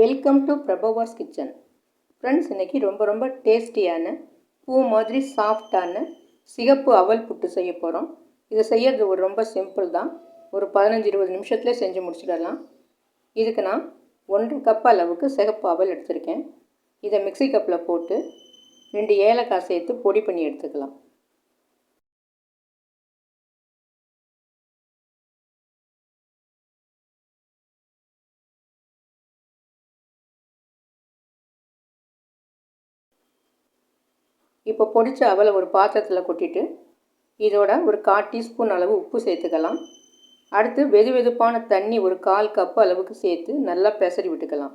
Welcome to Prabhavas kitchen. Friends, இன்றைக்கி ரொம்ப டேஸ்டியான பூ மாதிரி சாஃப்டான சிகப்பு அவல் புட்டு செய்ய போகிறோம். இதை செய்யறது ரொம்ப சிம்பிள் தான். ஒரு 15-20 நிமிஷத்துலேயே செஞ்சு முடிச்சிடலாம். இதுக்கு நான் 1.5 கப் அளவுக்கு சிகப்பு அவல் எடுத்திருக்கேன். இதை மிக்சி கப்பில் போட்டு 2 ஏலக்காய் சேர்த்து பொடி பண்ணி எடுத்துக்கலாம். இப்போ பொடிச்ச அவலை ஒரு பாத்திரத்தில் கொட்டிட்டு இதோட ஒரு 1/4 டீஸ்பூன் அளவு உப்பு சேர்த்துக்கலாம். அடுத்து வெதுவெதுப்பான தண்ணி ஒரு 1/4 கப் அளவுக்கு சேர்த்து நல்லா பெசரி விட்டுக்கலாம்.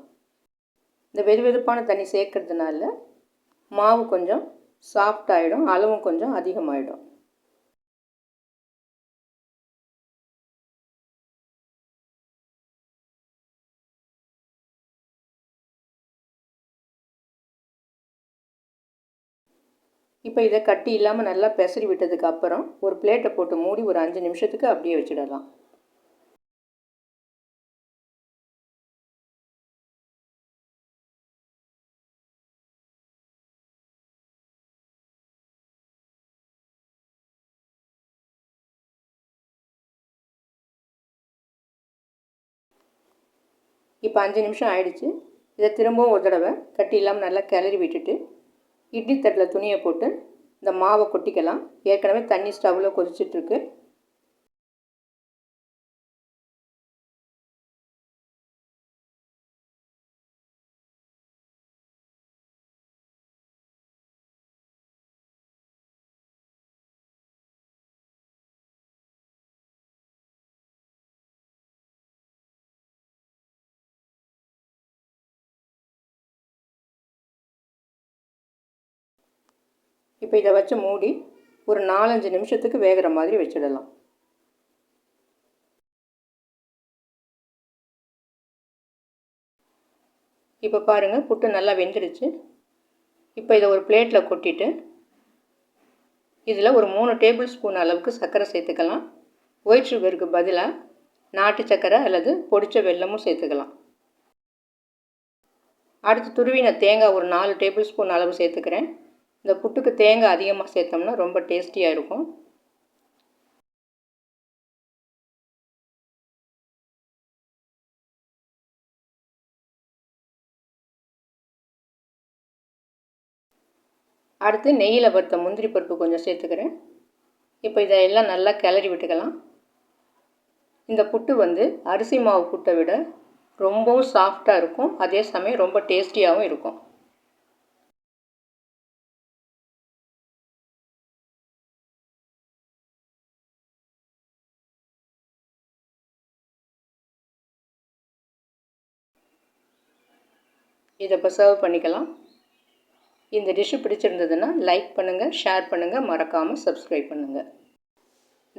இந்த வெதுவெதுப்பான தண்ணி சேர்க்கறதுனால மாவு கொஞ்சம் சாஃப்ட் ஆகிடும், அளவும் கொஞ்சம் அதிகமாகிடும். இப்போ இதை கட்டி இல்லாமல் நல்லா பெசரி விட்டதுக்கு அப்புறம் ஒரு பிளேட்டை போட்டு மூடி ஒரு 5 நிமிஷத்துக்கு அப்படியே வச்சிடலாம். இப்போ 5 நிமிஷம் ஆயிடுச்சு. இதை திரும்பவும் ஒரு தடவை கட்டி இல்லாமல் நல்லா கிளறி விட்டுட்டு இட்லி தட்டில் துணியை போட்டு இந்த மாவை கொட்டிக்கலாம். ஏற்கனவே தண்ணி ஸ்டவ்வில் கொதிச்சிட்ருக்கு. இப்போ இதை வச்சு மூடி ஒரு 4-5 நிமிஷத்துக்கு வேகிற மாதிரி வச்சிடலாம். இப்போ பாருங்கள், புட்டு நல்லா வெந்துடுச்சு. இப்போ இதை ஒரு பிளேட்டில் கொட்டிட்டு இதில் ஒரு 3 டேபிள் ஸ்பூன் அளவுக்கு சர்க்கரை சேர்த்துக்கலாம். ஒயிட் சுகருக்கு பதிலாக நாட்டு சர்க்கரை அல்லது பொடிச்ச வெல்லமும் சேர்த்துக்கலாம். அடுத்து துருவின தேங்காய் ஒரு 4 டேபிள் ஸ்பூன் அளவு சேர்த்துக்கிறேன். இந்த புட்டுக்கு தேங்காய் அதிகமாக சேர்த்தோம்னா ரொம்ப டேஸ்டியாக இருக்கும். அடுத்து நெய்யில் வறுத்த முந்திரி பருப்பு கொஞ்சம் சேர்த்துக்கிறேன். இப்போ இதெல்லாம் நல்லா கிளறி விட்டுக்கலாம். இந்த புட்டு அரிசி மாவு புட்டை விட ரொம்பவும் சாஃப்டாக இருக்கும், அதே சமயம் ரொம்ப டேஸ்டியாகவும் இருக்கும். இதை இப்போ சர்வ் பண்ணிக்கலாம். இந்த டிஷ்ஷு பிடிச்சிருந்ததுன்னா லைக் பண்ணுங்கள், ஷேர் பண்ணுங்கள், மறக்காமல் சப்ஸ்கிரைப் பண்ணுங்கள்.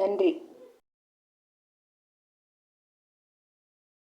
நன்றி.